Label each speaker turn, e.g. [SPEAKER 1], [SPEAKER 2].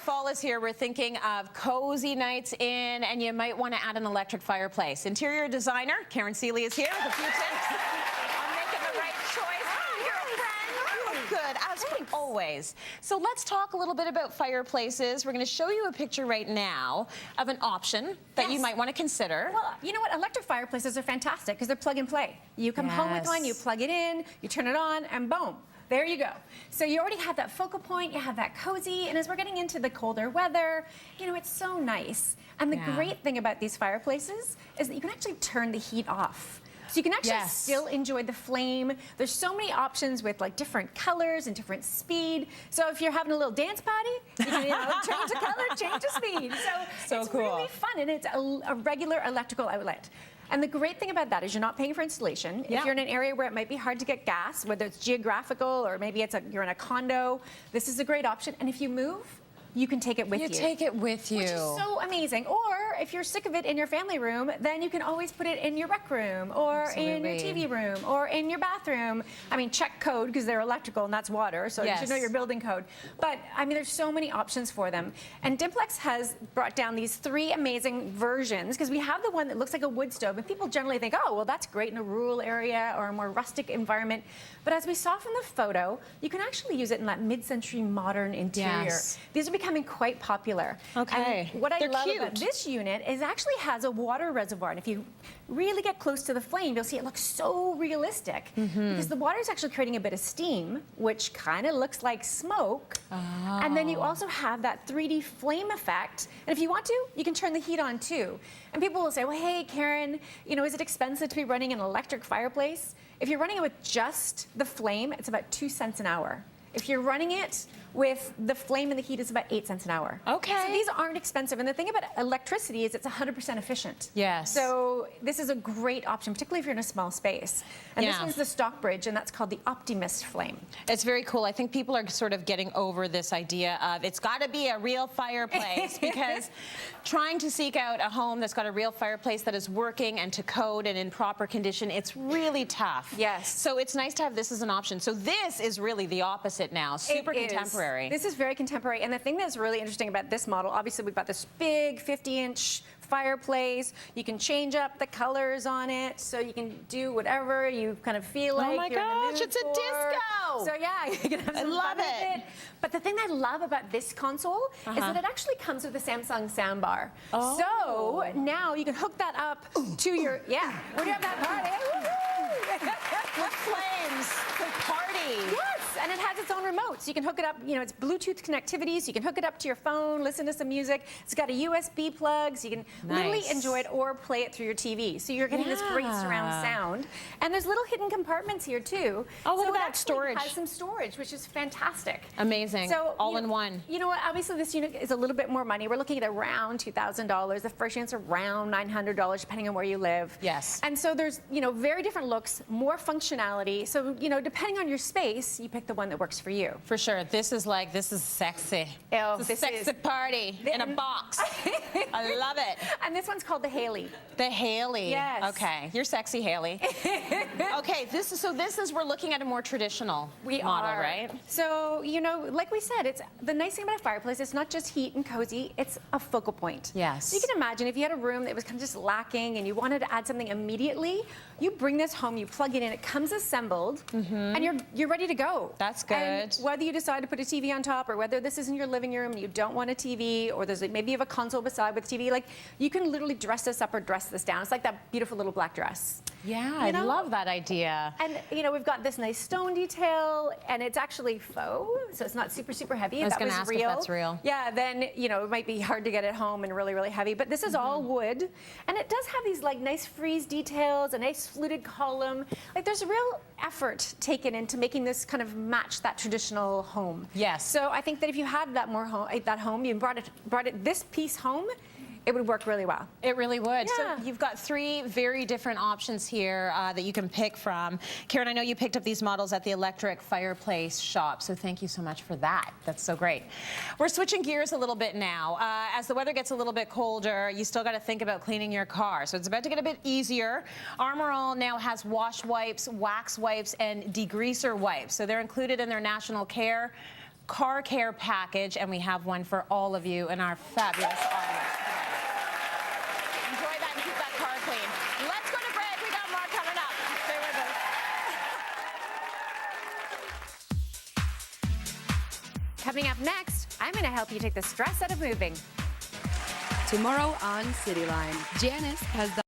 [SPEAKER 1] fall is here, we're thinking of cozy nights in, and you might want to add an electric fireplace. Interior designer Karen Seeley is here with a few tips on making the right choice. Oh, you're a friend. Oh, good, as always. So let's talk a little bit about fireplaces. We're going to show you a picture right now of an option that you might want to consider.
[SPEAKER 2] Well, you know what? Electric fireplaces are fantastic because they're plug and play. You come home with one, you plug it in, you turn it on, and boom. There you go. So you already have that focal point, you have that cozy, and as we're getting into the colder weather, you know, it's so nice. And the great thing about these fireplaces is that you can actually turn the heat off. So you can actually still enjoy the flame. There's so many options with like different colors and different speed. So if you're having a little dance party, you can change the color, change the speed. So it's really fun, and it's a regular electrical outlet. And the great thing about that is you're not paying for installation. If you're in an area where it might be hard to get gas, whether it's geographical or maybe you're in a condo, this is a great option. And if you move, you can take it with you.
[SPEAKER 1] You take it with you.
[SPEAKER 2] Which is so amazing. Or if you're sick of it in your family room, then you can always put it in your rec room or in your TV room or in your bathroom. I mean, check code because they're electrical and that's water, so you should know your building code. But I mean, there's so many options for them. And Dimplex has brought down these 3 amazing versions because we have the one that looks like a wood stove, and people generally think, oh, well, that's great in a rural area or a more rustic environment. But as we saw from the photo, you can actually use it in that mid-century modern interior. These are becoming quite popular. And what I love about this unit is actually has a water reservoir, and if you really get close to the flame, you'll see it looks so realistic because the water is actually creating a bit of steam, which kind of looks like smoke. And then you also have that 3D flame effect. And if you want to, you can turn the heat on too. And people will say, well, hey, Karen, you know, is it expensive to be running an electric fireplace? If you're running it with just the flame, it's about 2 cents an hour. If you're running it with the flame and the heat, it's about 8 cents an hour. So these aren't expensive. And the thing about electricity is it's 100% efficient. So this is a great option, particularly if you're in a small space. And this one's the Stockbridge, and that's called the Opti-myst flame.
[SPEAKER 1] It's very cool. I think people are sort of getting over this idea of it's got to be a real fireplace because trying to seek out a home that's got a real fireplace that is working and to code and in proper condition, it's really tough. So it's nice to have this as an option. So this is really the opposite now, super contemporary.
[SPEAKER 2] This is very contemporary, and the thing that's really interesting about this model, obviously we've got this big 50-inch fireplace. You can change up the colors on it, so you can do whatever you kind of feel like.
[SPEAKER 1] Oh my gosh, it's a disco!
[SPEAKER 2] So yeah, you can have some fun with it. But the thing I love about this console is that it actually comes with a Samsung soundbar. So now you can hook that up to your, when you have that party.
[SPEAKER 1] With flames, with party.
[SPEAKER 2] And it has its own remote, so you can hook it up, you know, it's Bluetooth connectivity, so you can hook it up to your phone, listen to some music. It's got a USB plug, so you can literally enjoy it or play it through your TV. So you're getting this great surround sound. And there's little hidden compartments here, too.
[SPEAKER 1] Oh, look at that storage.
[SPEAKER 2] It has some storage, which is fantastic.
[SPEAKER 1] Amazing. So, all in one.
[SPEAKER 2] You know what? Obviously, this unit is a little bit more money. We're looking at around $2,000. The first unit's around $900, depending on where you live. And so there's, you know, very different looks, more functionality. So, you know, depending on your space, you pick the one that works for you.
[SPEAKER 1] For sure. This is sexy. It's a sexy party in a box. I love it.
[SPEAKER 2] And this one's called the Haley.
[SPEAKER 1] The Haley. Okay. You're sexy, Haley. Okay. This is we're looking at a more traditional model, right?
[SPEAKER 2] So, you know, like we said, it's the nice thing about a fireplace, it's not just heat and cozy, it's a focal point. So you can imagine if you had a room that was kind of just lacking and you wanted to add something immediately, you bring this home, you plug it in, it comes assembled, and you're ready to go.
[SPEAKER 1] That's good.
[SPEAKER 2] And whether you decide to put a TV on top or whether this is in your living room and you don't want a TV, or there's maybe you have a console beside with TV, like you can literally dress this up or dress this down. It's like that beautiful little black dress.
[SPEAKER 1] I love that idea.
[SPEAKER 2] And you know, we've got this nice stone detail, and it's actually faux, so it's not super, super heavy.
[SPEAKER 1] I was going to ask if that's real.
[SPEAKER 2] Then, you know, it might be hard to get it home and really, really heavy, but this is all wood, and it does have these like nice frieze details, a nice fluted column. Like there's a real effort taken into making this kind of match that traditional home. So I think that if you had that home, you brought this piece home, it would work really well.
[SPEAKER 1] It really would. So you've got 3 very different options here that you can pick from. Karen, I know you picked up these models at the electric fireplace shop, so thank you so much for that. That's so great. We're switching gears a little bit now. As the weather gets a little bit colder, you still got to think about cleaning your car. So it's about to get a bit easier. Armor All now has wash wipes, wax wipes, and degreaser wipes. So they're included in their national care car care package, and we have one for all of you in our fabulous audience. Enjoy that and keep that car clean. Let's go to break. We got more coming up. Stay with us.
[SPEAKER 2] Coming up next, I'm going to help you take the stress out of moving.
[SPEAKER 3] Tomorrow on Cityline, Janice has the